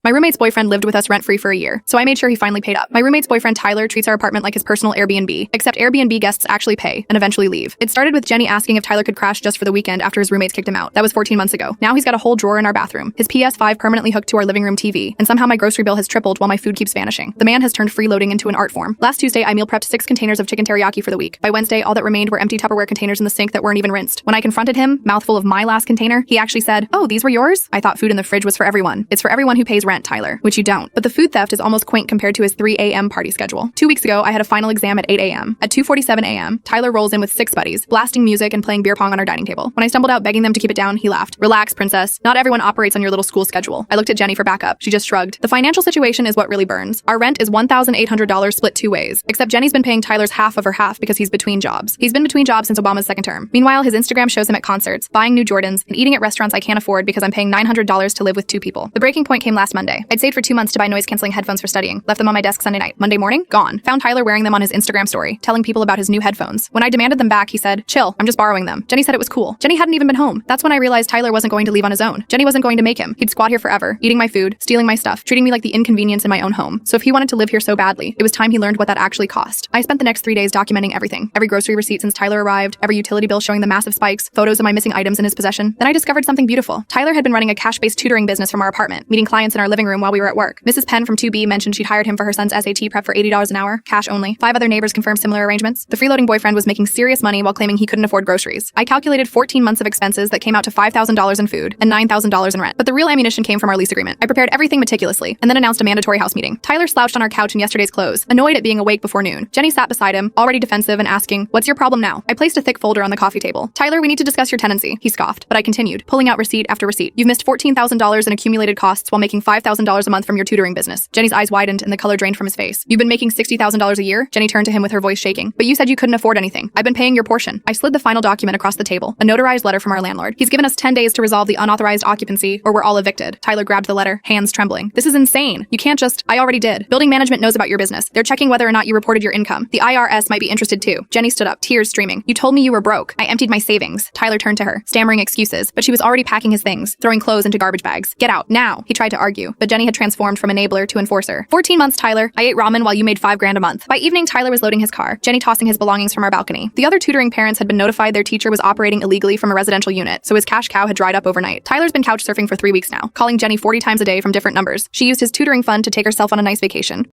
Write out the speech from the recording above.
My roommate's boyfriend lived with us rent-free for a year, so I made sure he finally paid up. My roommate's boyfriend Tyler treats our apartment like his personal Airbnb, except Airbnb guests actually pay and eventually leave. It started with Jenny asking if Tyler could crash just for the weekend after his roommates kicked him out. That was 14 months ago. Now he's got a whole drawer in our bathroom, his PS5 permanently hooked to our living room TV, and somehow my grocery bill has tripled while my food keeps vanishing. The man has turned freeloading into an art form. Last Tuesday, I meal prepped 6 containers of chicken teriyaki for the week. By Wednesday, all that remained were empty Tupperware containers in the sink that weren't even rinsed. When I confronted him, mouthful of my last container, he actually said, "Oh, these were yours?" I thought food in the fridge was for everyone. It's for everyone who pays rent, Tyler, which you don't. But the food theft is almost quaint compared to his 3 a.m. party schedule. 2 weeks ago, I had a final exam at 8 a.m. At 2:47 a.m., Tyler rolls in with 6 buddies, blasting music and playing beer pong on our dining table. When I stumbled out begging them to keep it down, he laughed. "Relax, princess. Not everyone operates on your little school schedule." I looked at Jenny for backup. She just shrugged. The financial situation is what really burns. Our rent is $1,800 split 2 ways, except Jenny's been paying Tyler's half of her half because he's between jobs. He's been between jobs since Obama's second term. Meanwhile, his Instagram shows him at concerts, buying new Jordans, and eating at restaurants I can't afford because I'm paying $900 to live with 2 people. The breaking point came last Monday. I'd saved for 2 months to buy noise-canceling headphones for studying. Left them on my desk Sunday night. Monday morning, gone. Found Tyler wearing them on his Instagram story, telling people about his new headphones. When I demanded them back, he said, "Chill, I'm just borrowing them." Jenny said it was cool. Jenny hadn't even been home. That's when I realized Tyler wasn't going to leave on his own. Jenny wasn't going to make him. He'd squat here forever, eating my food, stealing my stuff, treating me like the inconvenience in my own home. So if he wanted to live here so badly, it was time he learned what that actually cost. I spent the next 3 days documenting everything. Every grocery receipt since Tyler arrived, every utility bill showing the massive spikes, photos of my missing items in his possession. Then I discovered something beautiful. Tyler had been running a cash-based tutoring business from our apartment, meeting clients in our living room while we were at work. Mrs. Penn from 2B mentioned she'd hired him for her son's SAT prep for $80 an hour, cash only. 5 other neighbors confirmed similar arrangements. The freeloading boyfriend was making serious money while claiming he couldn't afford groceries. I calculated 14 months of expenses that came out to $5,000 in food and $9,000 in rent. But the real ammunition came from our lease agreement. I prepared everything meticulously and then announced a mandatory house meeting. Tyler slouched on our couch in yesterday's clothes, annoyed at being awake before noon. Jenny sat beside him, already defensive and asking, "What's your problem now?" I placed a thick folder on the coffee table. "Tyler, we need to discuss your tenancy." He scoffed, but I continued, pulling out receipt after receipt. "You've missed $14,000 in accumulated costs while making $5,000 a month from your tutoring business." Jenny's eyes widened and the color drained from his face. "You've been making $60,000 a year?" Jenny turned to him with her voice shaking. "But you said you couldn't afford anything. I've been paying your portion." I slid the final document across the table, a notarized letter from our landlord. "He's given us 10 days to resolve the unauthorized occupancy or we're all evicted." Tyler grabbed the letter, hands trembling. "This is insane. You can't just—" "I already did. Building management knows about your business. They're checking whether or not you reported your income. The IRS might be interested too." Jenny stood up, tears streaming. "You told me you were broke. I emptied my savings." Tyler turned to her, stammering excuses, but she was already packing his things, throwing clothes into garbage bags. "Get out, now." He tried to argue, but Jenny had transformed from enabler to enforcer. 14 months, Tyler. I ate ramen while you made $5,000 a month. By evening, Tyler was loading his car, Jenny tossing his belongings from our balcony. The other tutoring parents had been notified their teacher was operating illegally from a residential unit, so his cash cow had dried up overnight. Tyler's been couch surfing for 3 weeks now, calling Jenny 40 times a day from different numbers. She used his tutoring fund to take herself on a nice vacation.